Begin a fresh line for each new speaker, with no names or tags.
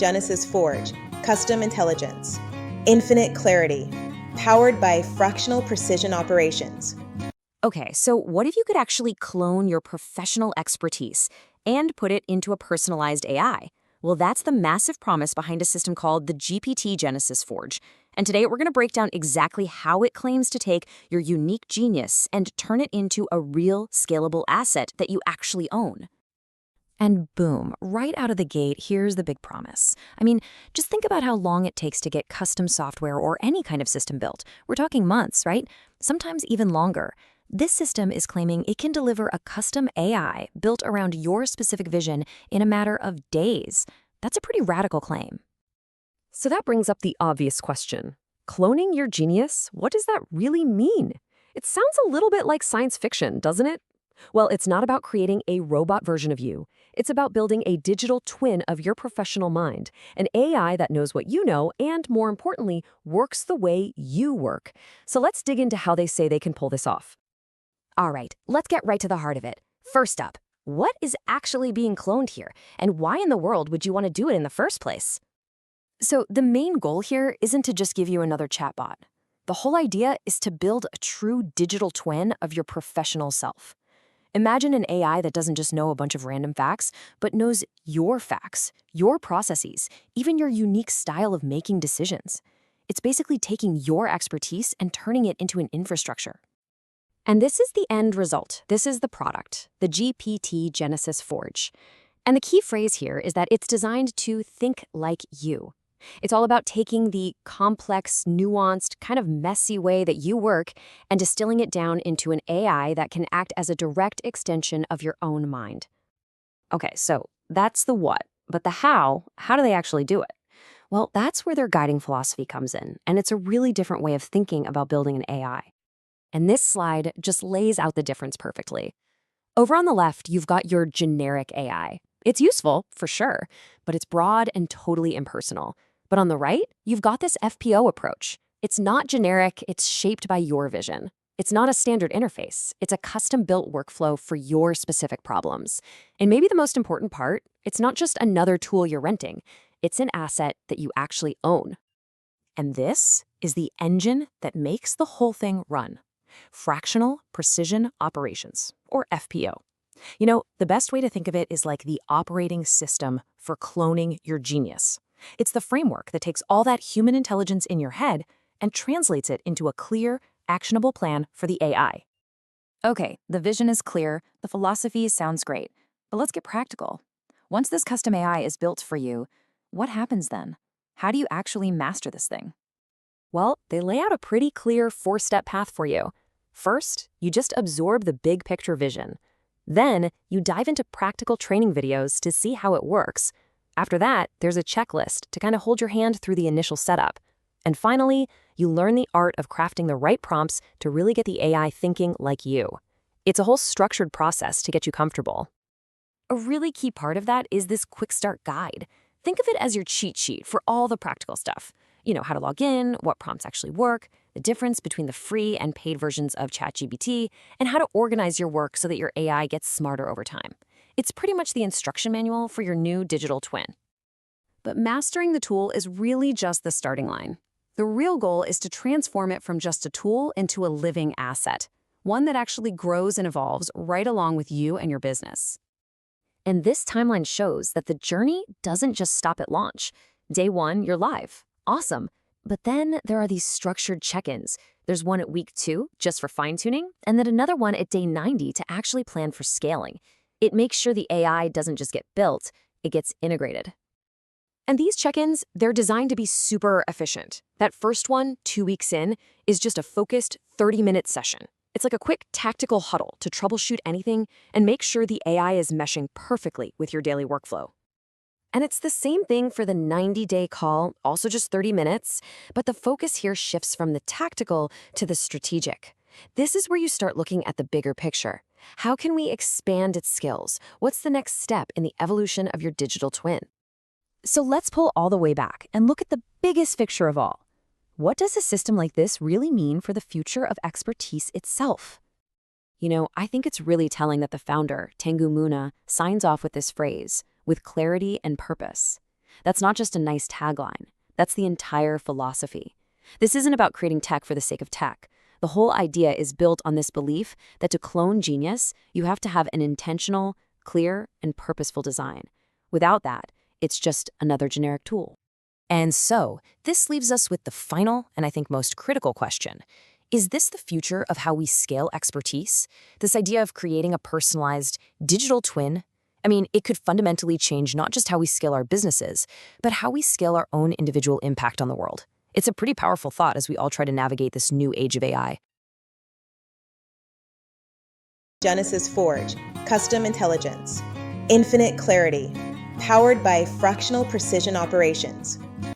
Genesis Forge, custom intelligence, infinite clarity, powered by fractional precision operations.
Okay, so what if you could actually clone your professional expertise and put it into a personalized AI? Well, that's the massive promise behind a system called the GPT Genesis Forge. And today we're going to break down exactly how it claims to take your unique genius and turn it into a real scalable asset that you actually own. And boom, right out of the gate, here's the big promise. I mean, just think about how long it takes to get custom software or any kind of system built. We're talking months, right? Sometimes even longer. This system is claiming it can deliver a custom AI built around your specific vision in a matter of days. That's a pretty radical claim.
So that brings up the obvious question. Cloning your genius, what does that really mean? It sounds a little bit like science fiction, doesn't it? Well, it's not about creating a robot version of you. It's about building a digital twin of your professional mind, an AI that knows what you know and, more importantly, works the way you work. So let's dig into how they say they can pull this off.
All right, let's get right to the heart of it. First up, what is actually being cloned here, and why in the world would you want to do it in the first place? So the main goal here isn't to just give you another chatbot. The whole idea is to build a true digital twin of your professional self. Imagine an AI that doesn't just know a bunch of random facts, but knows your facts, your processes, even your unique style of making decisions. It's basically taking your expertise and turning it into an infrastructure. And this is the end result. This is the product, the GPT Genesis Forge. And the key phrase here is that it's designed to think like you. It's all about taking the complex, nuanced, kind of messy way that you work and distilling it down into an AI that can act as a direct extension of your own mind. Okay, so that's the what, but the how do they actually do it? Well, that's where their guiding philosophy comes in, and it's a really different way of thinking about building an AI. And this slide just lays out the difference perfectly. Over on the left, you've got your generic AI. It's useful, for sure, but it's broad and totally impersonal. But on the right, you've got this FPO approach. It's not generic, it's shaped by your vision. It's not a standard interface, it's a custom-built workflow for your specific problems. And maybe the most important part, it's not just another tool you're renting, it's an asset that you actually own. And this is the engine that makes the whole thing run. Fractional Precision Operations, or FPO. You know, the best way to think of it is like the operating system for cloning your genius. It's the framework that takes all that human intelligence in your head and translates it into a clear, actionable plan for the AI. Okay, the vision is clear, the philosophy sounds great, but let's get practical. Once this custom AI is built for you, what happens then? How do you actually master this thing? Well, they lay out a pretty clear 4-step path for you. First, you just absorb the big picture vision. Then, you dive into practical training videos to see how it works. After that, there's a checklist to kind of hold your hand through the initial setup. And finally, you learn the art of crafting the right prompts to really get the AI thinking like you. It's a whole structured process to get you comfortable. A really key part of that is this quick start guide. Think of it as your cheat sheet for all the practical stuff. You know, how to log in, what prompts actually work, the difference between the free and paid versions of ChatGPT, and how to organize your work so that your AI gets smarter over time. It's pretty much the instruction manual for your new digital twin. But mastering the tool is really just the starting line. The real goal is to transform it from just a tool into a living asset, one that actually grows and evolves right along with you and your business. And this timeline shows that the journey doesn't just stop at launch. Day 1, you're live. Awesome. But then there are these structured check-ins. There's one at week 2, just for fine-tuning, and then another one at day 90 to actually plan for scaling. It makes sure the AI doesn't just get built, it gets integrated. And these check-ins, they're designed to be super efficient. That first one, 2 weeks in, is just a focused 30-minute session. It's like a quick tactical huddle to troubleshoot anything and make sure the AI is meshing perfectly with your daily workflow. And it's the same thing for the 90-day call, also just 30 minutes, but the focus here shifts from the tactical to the strategic. This is where you start looking at the bigger picture. How can we expand its skills? What's the next step in the evolution of your digital twin? So let's pull all the way back and look at the biggest picture of all. What does a system like this really mean for the future of expertise itself? You know, I think it's really telling that the founder, Tengu Muna, signs off with this phrase, with clarity and purpose. That's not just a nice tagline. That's the entire philosophy. This isn't about creating tech for the sake of tech. The whole idea is built on this belief that to clone genius, you have to have an intentional, clear, and purposeful design. Without that, it's just another generic tool. And so, this leaves us with the final and I think most critical question. Is this the future of how we scale expertise? This idea of creating a personalized digital twin? I mean, it could fundamentally change not just how we scale our businesses, but how we scale our own individual impact on the world. It's a pretty powerful thought as we all try to navigate this new age of AI.
Genesis Forge, custom intelligence, infinite clarity, powered by fractional precision operations.